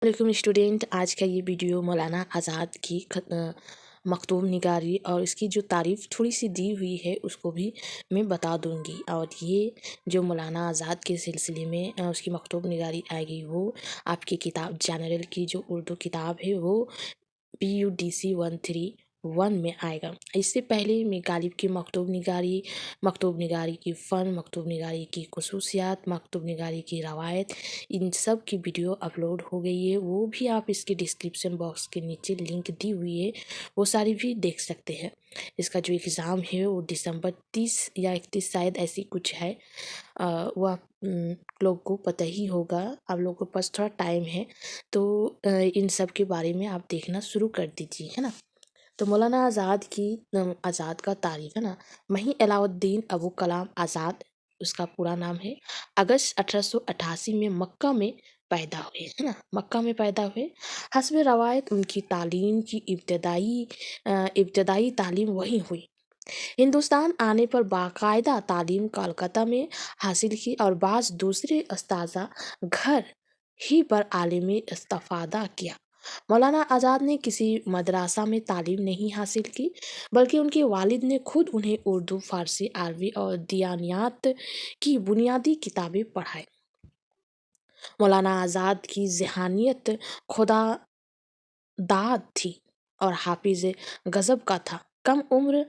वालेकुम स्टूडेंट, आज का ये वीडियो मौलाना आज़ाद की मखतूम निगारी और इसकी जो तारीफ़ थोड़ी सी दी हुई है उसको भी मैं बता दूंगी। और ये जो मौलाना आज़ाद के सिलसिले में उसकी मखतूम निगारी आएगी वो आपकी किताब जनरल की जो उर्दू किताब है वो PUDC 131 में आएगा। इससे पहले मैं गालिब की मकतूब निगारी की फ़न, मकतूब निगारी की खसूसियात, मकतूब निगारी की रवायत, इन सब की वीडियो अपलोड हो गई है। वो भी आप इसके डिस्क्रिप्शन बॉक्स के नीचे लिंक दी हुई है, वो सारी भी देख सकते हैं। इसका जो एग्ज़ाम है वो दिसंबर 30 या 31 शायद ऐसी कुछ है। वो आप लोग को पता ही होगा, आप लोगों के पास थोड़ा टाइम है तो इन सब के बारे में आप देखना शुरू कर दीजिए, है ना। तो मौलाना आज़ाद का तारीफ़ है ना, मही अलाउद्दीन अबू कलाम आज़ाद उसका पूरा नाम है। अगस्त 1888 में मक्का में पैदा हुए, है ना, मक्का में पैदा हुए। हस्ब रवायत उनकी तालीम की इब्तदाई तालीम वहीं हुई। हिंदुस्तान आने पर बाकायदा तालीम कोलकाता में हासिल की और बाज़ दूसरे अस्ताज़ा घर ही पर आलिमी इस्तिफ़ादा किया। मौलाना आज़ाद ने किसी मदरसा में तालीम नहीं हासिल की, बल्कि उनके वालिद ने खुद उन्हें उर्दू, फ़ारसी, अरबी और दियानियात की बुनियादी किताबें पढ़ाई। मौलाना आज़ाद की ज़हनियत खुदा दाद थी और हाफिज़ गज़ब का था। कम उम्र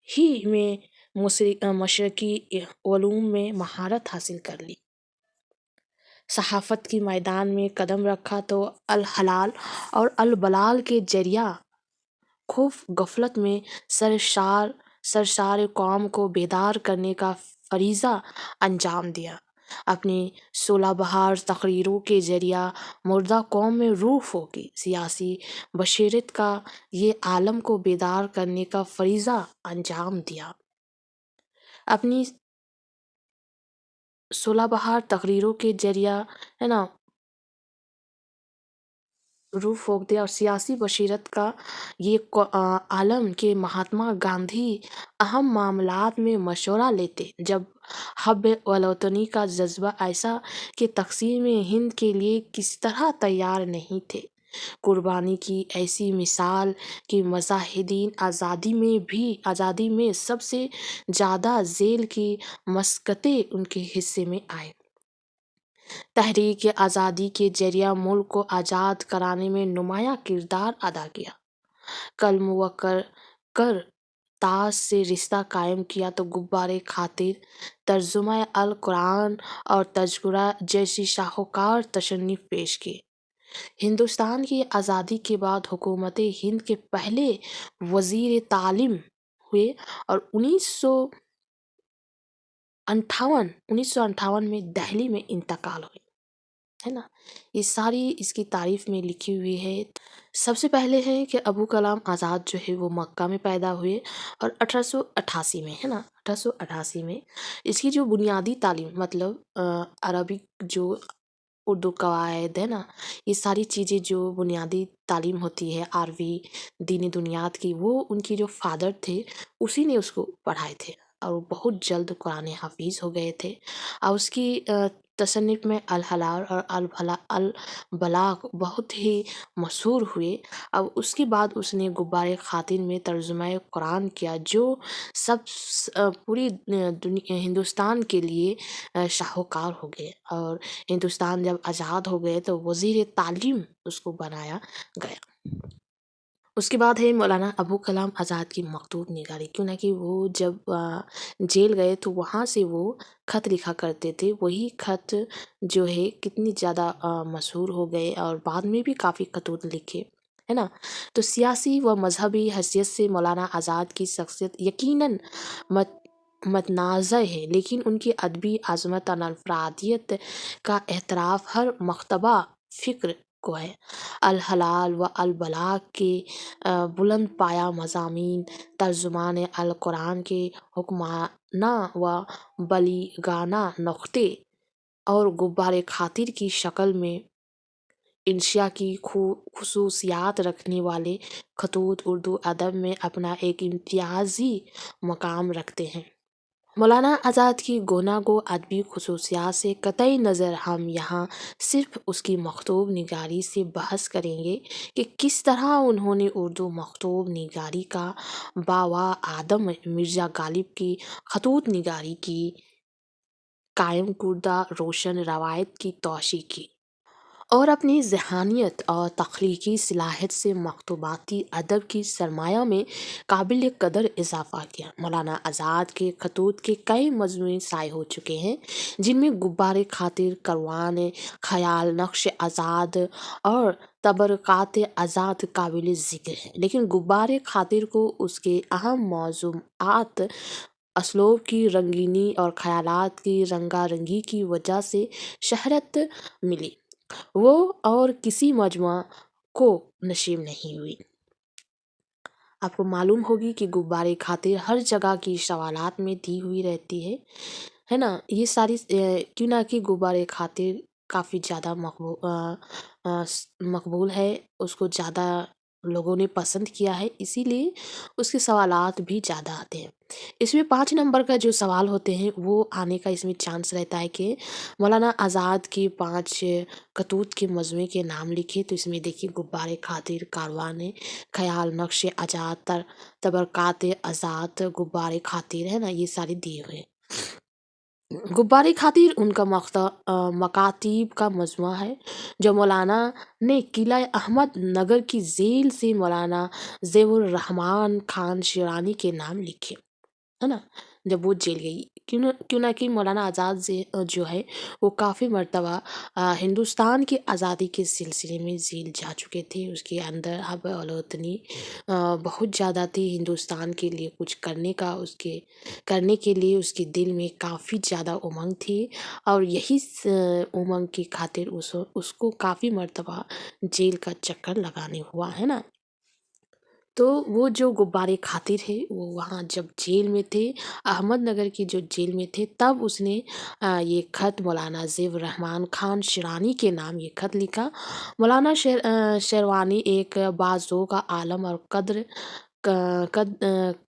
ही में मशरकी उलूम में महारत हासिल कर ली। सहाफ़त की मैदान में कदम रखा तो अल हलाल और अल बलाल के जरिया खूब गफलत में सरशार कौम को बेदार करने का फरीज़ा अंजाम दिया। अपनी 16 बहार तकरीरों के जरिया मुर्दा कौम में रूह होगी सियासी बशीरत का ये आलम को बेदार करने का फरीज़ा अंजाम दिया। अपनी 16 बहार तकरीरों के जरिया, है ना, रूह फूक दिया और सियासी बशीरत का ये आलम के महात्मा गांधी अहम मामलात में मशवरा लेते। जब हब वतनी का जज्बा ऐसा कि तकसीम हिंद के लिए किस तरह तैयार नहीं थे। कुर्बानी की ऐसी मिसाल कि मुजाहिदीन आज़ादी में सबसे ज़्यादा जेल की मशक्क़तें उनके हिस्से में आए। तहरीक आज़ादी के जरिया मुल्क को आज़ाद कराने में नुमायाँ किरदार अदा किया। कलम व कर ताज से रिश्ता कायम किया तो गुब्बारे खातिर, तर्जुमा अल कुरान और तज़किरा जैसी शाहकार तशन्नुफ़ पेश की। हिंदुस्तान की आज़ादी के बाद हुकूमत हिंद के पहले वज़ीर तालीम हुए और 1958 में दिल्ली में इंतकाल हुई, है ना। ये सारी इसकी तारीफ में लिखी हुई है। सबसे पहले है कि अबू कलाम आज़ाद जो है वो मक्का में पैदा हुए और 1888 में, है ना, 1888 में इसकी जो बुनियादी तालीम मतलब अरबिक जो उर्दू कवायद है ना, ये सारी चीज़ें जो बुनियादी तालीम होती है अरबी दीनी दुनियात की, वो उनकी जो फादर थे उसी ने उसको पढ़ाए थे और वो बहुत जल्द कुरान हाफिज़ हो गए थे। और उसकी तसन्नुफ़ में अल हलाल और अल बलाग बहुत ही मशहूर हुए। अब उसके बाद उसने गुब्बारे खातिन में तर्जुमा कुरान किया जो पूरी हिंदुस्तान के लिए शाहकार हो गए। और हिंदुस्तान जब आज़ाद हो गए तो वज़ीर तालीम उसको बनाया गया। उसके बाद है मौलाना अबू कलाम आज़ाद की मखतूम निगारी, क्यों ना कि वो जब जेल गए तो वहाँ से वो ख़त लिखा करते थे। वही ख़त जो है कितनी ज़्यादा मशहूर हो गए और बाद में भी काफ़ी खतूत लिखे, है ना। तो सियासी व मजहबी हैसियत से मौलाना आज़ाद की शख्सियत यकीनन मतनाज़ है, लेकिन उनकी अदबी आज़मत और अनफरादियत का एतराफ़ हर मकतबा फ़िक्र को है। अल हलाल व अल बलाग के बुलंद पाया मज़ामीन, तर्जुमान अल कुरान के हुक्माना व बलीगाना नुक्ते और गुब्बारे खातिर की शक्ल में इंशिया की खुसूसियात रखने वाले खतूत उर्दू अदब में अपना एक इम्तियाजी मकाम रखते हैं। مولانا آزاد کی گوناگو ادبی خصوصیات سے قطعی نظر ہم یہاں صرف اس کی مکتوب نگاری سے بحث کریں گے کہ کس طرح انہوں نے اردو مکتوب نگاری کا باوا آدم مرزا غالب کی خطوط نگاری کی قائم کردہ روشن روایت کی توسیع کی اور اپنی ذہانیت اور تخلیقی صلاحیت سے مکتوباتی ادب کی سرمایہ میں قابل قدر اضافہ کیا۔ مولانا آزاد کے خطوط کے کئی مجموعے شائع ہو چکے ہیں، جن میں غبار خاطر، کاروان خیال، نقش آزاد اور تبرکات آزاد قابل ذکر ہیں، لیکن غبار خاطر کو اس کے اہم موضوعات، اسلوب کی رنگینی اور خیالات کی رنگا رنگی کی وجہ سے شہرت ملی، وہ اور کسی مجموعہ کو نصیب نہیں ہوئی۔ آپ کو معلوم ہوگی کہ غبار خاطر ہر جگہ کی سوالات میں دی ہوئی رہتی ہے نا، یہ ساری کیوں نہ کہ غبار خاطر کافی زیادہ مقبول ہے، اس کو زیادہ لوگوں نے پسند کیا ہے، اسی لیے اس کے سوالات بھی زیادہ آتے ہیں۔ اس میں 5 نمبر کا جو سوال ہوتے ہیں وہ آنے کا اس میں چانس رہتا ہے کہ مولانا آزاد کی 5 خطوط کے مجموعے کے نام لکھے، تو اس میں دیکھیے غبار خاطر، کاروان خیال، نقش آزاد، تبرکات آزاد، غبار خاطر ہے نا، یہ سارے دیے ہوئے ہیں۔ غبار خاطر ان کا مکاتیب کا مجموعہ ہے جو مولانا نے قلعہ احمد نگر کی جیل سے مولانا زیب الرحمن خان شیرانی کے نام لکھے، ہے نا، جب وہ جیل گئی، کیوں نہ کہ مولانا آزاد جو ہے وہ کافی مرتبہ ہندوستان کی آزادی کے سلسلے میں جیل جا چکے تھے، اس کے اندر حب الوطنی بہت زیادہ تھی، ہندوستان کے لیے کچھ کرنے کے لیے اس کے دل میں کافی زیادہ امنگ تھی، اور یہی امنگ کی خاطر اس کو کافی مرتبہ جیل کا چکر لگانے ہوا، ہے نا۔ تو وہ جو غبار خاطر ہے وہ وہاں جب جیل میں تھے، احمد نگر کی جو جیل میں تھے، تب اس نے یہ خط مولانا زیب الرحمن خان شیرانی کے نام یہ خط لکھا۔ مولانا شیروانی ایک باذوق عالم اور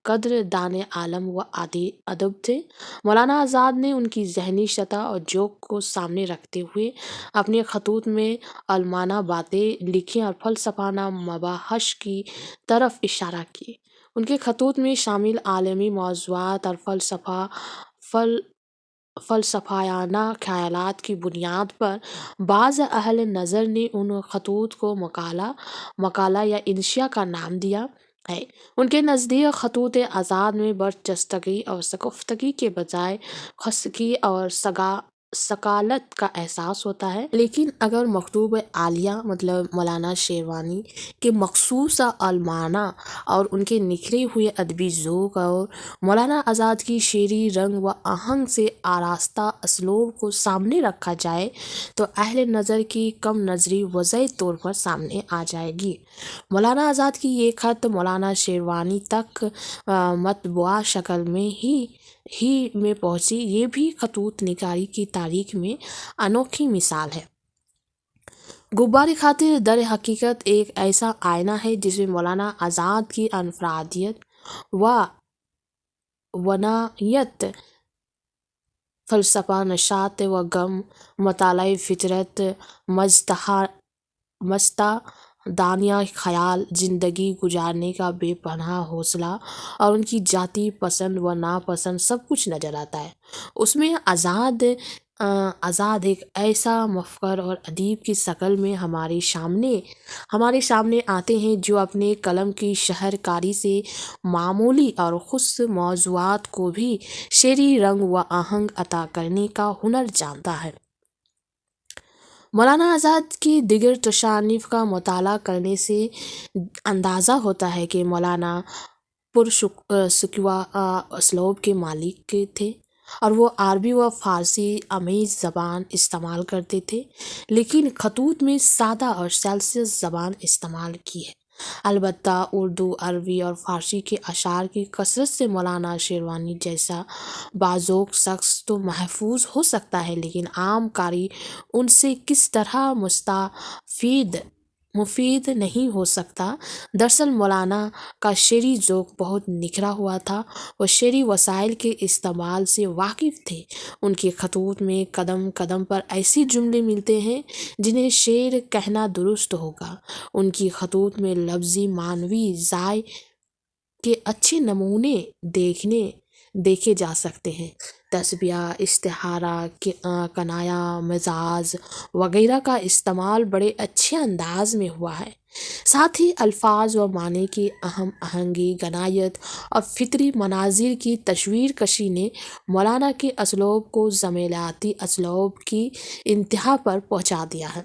قدر دان عالم و ادب تھے۔ مولانا آزاد نے ان کی ذہنی سطح اور ذوق کو سامنے رکھتے ہوئے اپنے خطوط میں عالمانہ باتیں لکھیں اور فلسفانہ مباحث کی طرف اشارہ کیے۔ ان کے خطوط میں شامل عالمی موضوعات اور فلسفیانہ خیالات کی بنیاد پر بعض اہل نظر نے ان خطوط کو مقالہ یا انشا کا نام دیا ہے۔ ان کے نزدیک خطوط آزاد میں برجستگی اور شگفتگی کے بجائے خستگی اور ثقالت کا احساس ہوتا ہے، لیکن اگر مکتوب عالیہ مطلب مولانا شیروانی کے مخصوص عالمانہ اور ان کے نکھرے ہوئے ادبی ذوق اور مولانا آزاد کی شعری رنگ و آہنگ سے آراستہ اسلوب کو سامنے رکھا جائے تو اہل نظر کی کم نظری واضح طور پر سامنے آ جائے گی۔ مولانا آزاد کی یہ خط مولانا شیروانی تک مطبوعہ شکل میں ہی میں پہنچی، یہ بھی خطوط نگاری کی تاریخ میں انوکھی مثال ہے۔ غبار خاطر در حقیقت ایک ایسا آئینہ ہے جس میں مولانا آزاد کی انفرادیت و ونیت، فلسفہ، نشاط و غم، مطالعہ فطرت، مجتہدانہ خیال، زندگی گزارنے کا بے پناہ حوصلہ اور ان کی ذاتی پسند و ناپسند سب کچھ نظر آتا ہے۔ اس میں آزاد ایک ایسا مفکر اور ادیب کی شکل میں ہمارے سامنے آتے ہیں جو اپنے قلم کی شہر کاری سے معمولی اور خاص موضوعات کو بھی شعری رنگ و آہنگ عطا کرنے کا ہنر جانتا ہے۔ مولانا آزاد کی دیگر تصانیف کا مطالعہ کرنے سے اندازہ ہوتا ہے کہ مولانا پرشکوہ اسلوب کے مالک تھے اور وہ عربی و فارسی آمیز زبان استعمال کرتے تھے، لیکن خطوط میں سادہ اور سلس زبان استعمال کی ہے۔ البتہ اردو، عربی اور فارسی کے اشعار کی کثرت سے مولانا شیروانی جیسا باذوق شخص تو محفوظ ہو سکتا ہے، لیکن عام قاری ان سے کس طرح مستفید मुफीद नहीं हो सकता। दरअसल मौलाना का शेरी ज़ौक़ बहुत निखरा हुआ था। वो शेरी वसाइल के इस्तेमाल से वाकिफ़ थे। उनके खतूत में कदम कदम पर ऐसे जुमले मिलते हैं जिन्हें शेर कहना दुरुस्त होगा। उनकी खतूत में लफ्ज़ी मानवी ज़ाय के अच्छे नमूने देखे जा सकते हैं। तस्बिया, इस्तिहारा, कनाया, मिजाज वगैरह का इस्तेमाल बड़े अच्छे अंदाज में हुआ है। साथ ही अल्फाज व माने की अहम आहंगी, गनायत और फितरी मनाजिर की तस्वीर कशी ने मौलाना के असलूब को ज़मेलाती असलूब की इंतहा पर पहुँचा दिया है।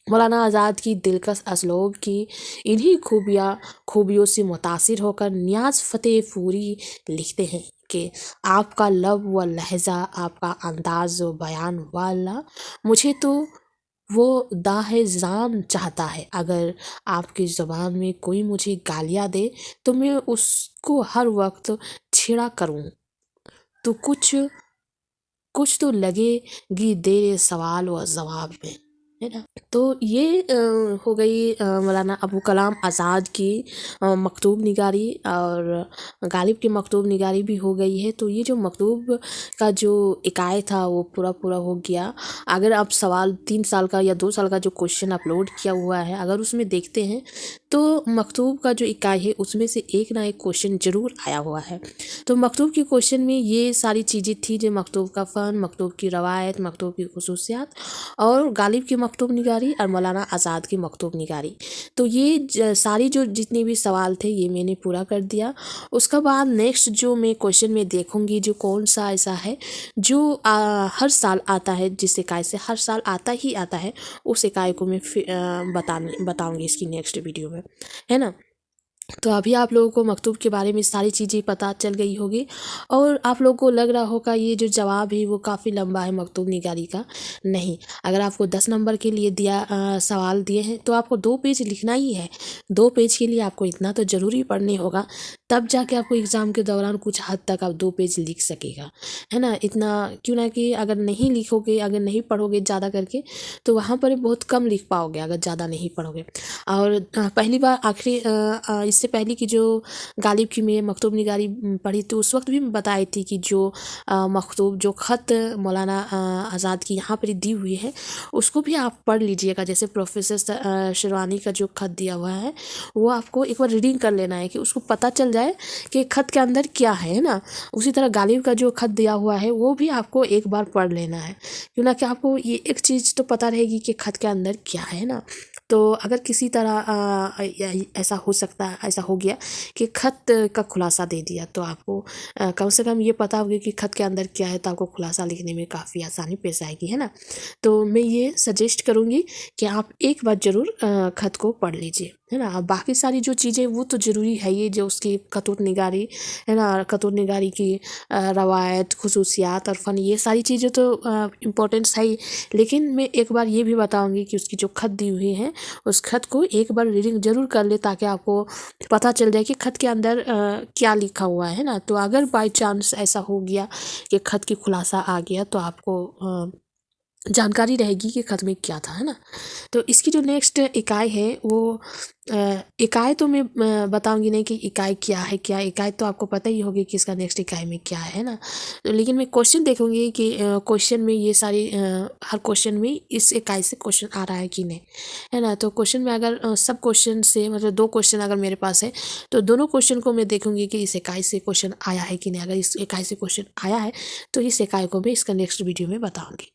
मौलाना आज़ाद की दिलकश असलूब की इन्हीं खूबियों से मुतासिर होकर नियाज़ फ़तेह पूरी लिखते हैं कि आपका लब व लहज़ा, आपका अंदाज़ व बयान, वाल्ला मुझे तो वो दाहे जान चाहता है। अगर आपकी ज़ुबान में कोई मुझे गालियाँ दे तो मैं उसको हर वक्त छेड़ा करूँ तो कुछ तो लगेगी देर सवाल व जवाब में, है ना। तो ये हो गई मौलाना अबू कलाम आज़ाद की मकतूब निगारी, और गालिब की मकतूब निगारी भी हो गई है। तो ये जो मकतूब का जो इकाई था वो पूरा हो गया। अगर आप सवाल 3 साल का या 2 साल का जो क्वेश्चन अपलोड किया हुआ है, अगर उसमें देखते हैं तो मकतूब का जो इकाई है उसमें से एक ना एक क्वेश्चन ज़रूर आया हुआ है। तो मकतूब के क्वेश्चन में ये सारी चीज़ें थी जो मकतूब का फ़न, मकतूब की रवायत, मकतूब की खुसूसियात, और गालिब की मकतूब निगारी और मौलाना आज़ाद की मकतूब निगारी। तो ये सारी जो जितने भी सवाल थे ये मैंने पूरा कर दिया। उसके बाद नेक्स्ट जो मैं क्वेश्चन में देखूँगी जो कौन सा ऐसा है जो हर साल आता है, जिस इकाई से हर साल आता ही आता है, उस इकाई को मैं बताऊँगी इसकी नेक्स्ट वीडियो में, है ना। तो अभी आप लोगों को मकतूब के बारे में सारी चीज़ें पता चल गई होगी, और आप लोगों को लग रहा होगा ये जो जवाब है वो काफ़ी लंबा है मकतूब निगारी का। नहीं, अगर आपको 10 नंबर के लिए सवाल दिए हैं तो आपको 2 पेज लिखना ही है। 2 पेज के लिए आपको इतना तो ज़रूरी पढ़ने होगा, तब जाके आपको एग्ज़ाम के दौरान कुछ हद तक आप 2 पेज लिख सकेगा, है ना। इतना क्यों ना कि अगर नहीं लिखोगे, अगर नहीं पढ़ोगे ज़्यादा करके तो वहाँ पर बहुत कम लिख पाओगे अगर ज़्यादा नहीं पढ़ोगे। और पहली बार इससे पहले की जो गालिब की मैं मकतूब निगारी पढ़ी तो उस वक्त भी मैं बताई थी कि जो मकतूब जो ख़त मौलाना आज़ाद की यहाँ पर दी हुई है उसको भी आप पढ़ लीजिएगा। जैसे प्रोफेसर शेरवानी का जो ख़त दिया हुआ है वो आपको एक बार रीडिंग कर लेना है कि उसको पता चल जाए कि ख़त के अंदर क्या है ना। उसी तरह गालिब का जो ख़त दिया हुआ है वो भी आपको एक बार पढ़ लेना है, क्यों ना कि आपको ये एक चीज़ तो पता रहेगी कि ख़त के अंदर क्या है ना। तो अगर किसी तरह ऐसा हो गया कि ख़त का खुलासा दे दिया तो आपको कम से कम ये पता होगा कि ख़त के अंदर क्या है, तो आपको खुलासा लिखने में काफ़ी आसानी पेश आएगी, है ना। तो मैं ये सजेस्ट करूँगी कि आप एक बार ज़रूर ख़त को पढ़ लीजिए, है ना। अब बाकी सारी जो चीज़ें वो तो ज़रूरी है, ये जो उसकी खतूत निगारी है ना, खतूत निगारी की रवायत, खुसूसियात और फ़न, ये सारी चीज़ें तो इम्पोर्टेंस है ही। लेकिन मैं एक बार ये भी बताऊँगी कि उसकी जो ख़त दी हुई है उस ख़त को एक बार रीडिंग ज़रूर कर ले ताकि आपको पता चल जाए कि ख़त के अंदर क्या लिखा हुआ है ना। तो अगर बाय चांस ऐसा हो गया कि ख़त की खुलासा आ गया तो आपको जानकारी रहेगी कि ख़त में क्या था, है ना। तो इसकी जो नेक्स्ट इकाई है वो इकाई तो मैं बताऊंगी नहीं कि इकाई क्या है, क्या इकाई तो आपको पता ही होगी कि इसका नेक्स्ट इकाई में क्या है ना। तो लेकिन मैं क्वेश्चन देखूंगी कि क्वेश्चन में ये सारी हर क्वेश्चन में इस इकाई से क्वेश्चन आ रहा है कि नहीं, है ना। तो क्वेश्चन में अगर सब क्वेश्चन से मतलब 2 क्वेश्चन अगर मेरे पास है तो दोनों क्वेश्चन को मैं देखूंगी कि इस इकाई से क्वेश्चन आया है कि नहीं। अगर इस इकाई से क्वेश्चन आया है तो इस इकाई को मैं इसका नेक्स्ट वीडियो में बताऊँगी।